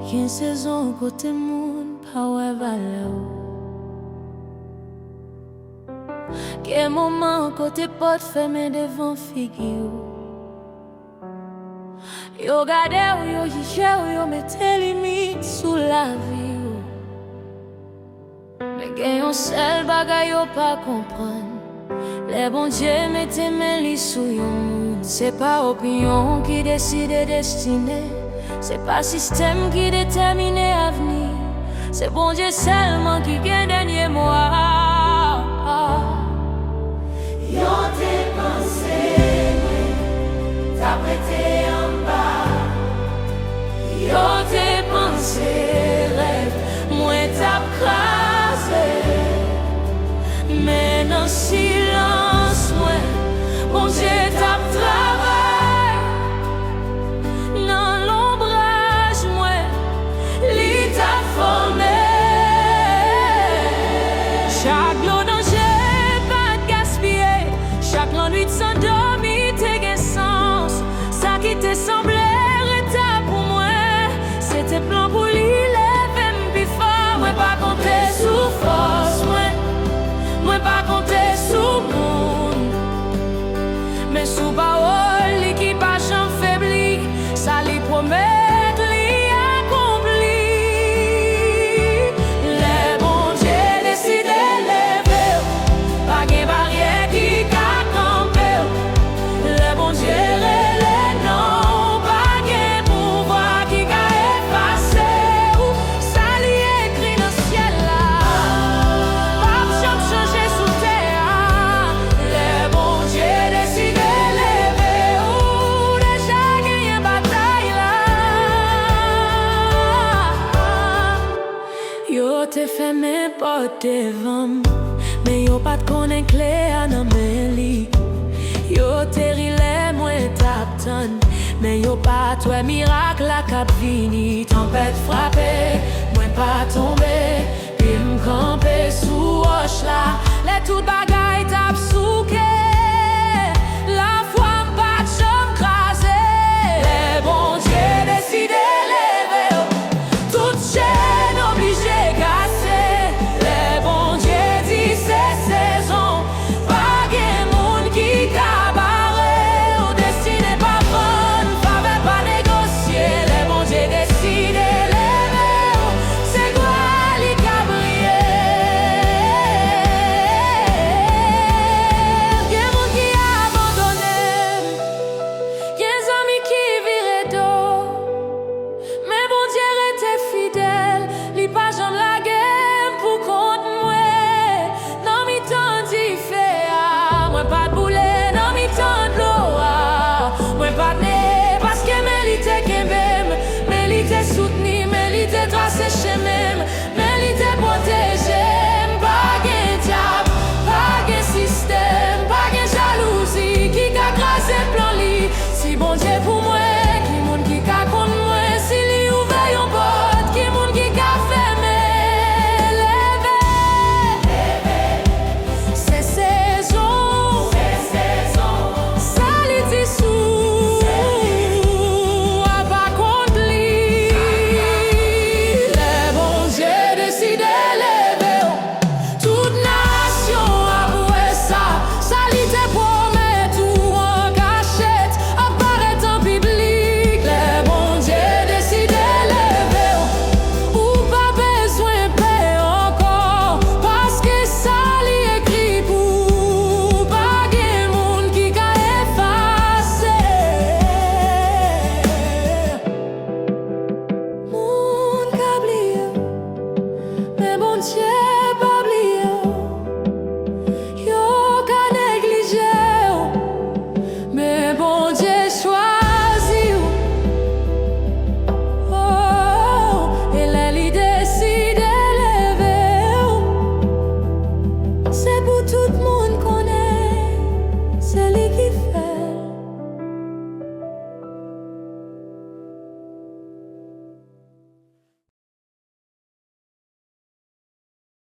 Qu'une saison côté monde, pas ouais valeur. Quel moment côté porte fermée devant figure. Yo gade ou yo jije ou yo mette limite sous la vie. Mais gen yon seul bagay yo pas comprendre. Les bon Dieu mette men li sou yon moun. C'est pas opinion qui décide destinée. C'est pas système qui détermine l'avenir. C'est bon Dieu seulement qui gagne dernier mot. Yo te pensé, t'as prêté en bas. Yo te pensé, rêve, moi t'as crasé. Mais dans silence, moi, bon Dieu t'as travaillé. Dans l'ombrage, moi, lui t'a formé. Chaque lot danger, pas de gaspiller. Chaque nuit de s'endormir, t'es gain sens. Ça qui te semblait retard pour moi, c'était plan pour lui lever m'pi fort. Moi pas compter sous force, moi pas compter sous monde. Mais sous parole, l'équipage en faibli, ça lui promet, lui accompli. Les bons Dieu décide de lever, pas de barrière qui a campé. Les bons Dieu relève, non, pas de pouvoir qui a effacé. Ça lui écrit dans le ciel là, pas de changer sous terre. Les bons Dieu décide de lever, déjà gagné bataille là. Yo te fait mes portes devant, mais yo pas de connaître clé à nommer li. Yo te rile moins t'attend, mais yo pas toi miracle la cap vini. Tempête frappée, moi pas tombé, puis m'camper sous roche là. Les tout bagaille tap souké, la foi m'pas j'me crasé. Les bons Dieu décide lever, toute chaîne obligée casser. Les bons Dieu dit c'est saison, pas gen moun qui cabaret. Ou destiné pas prendre, faveur pas négocier. Les bons Dieu décide lever, c'est quoi li ka briller. Gen moun qui abandonné, gen zami qui vire dos. Mais bon Dieu était fidèle, li pas jamais la guerre pour contre moi. Non mi temps d'y faire, moi pas de boulet, non mi temps de l'eau. Moi pas de nez, parce que mérite qu'aimé, mérite soutenu, mérite tracé chez même.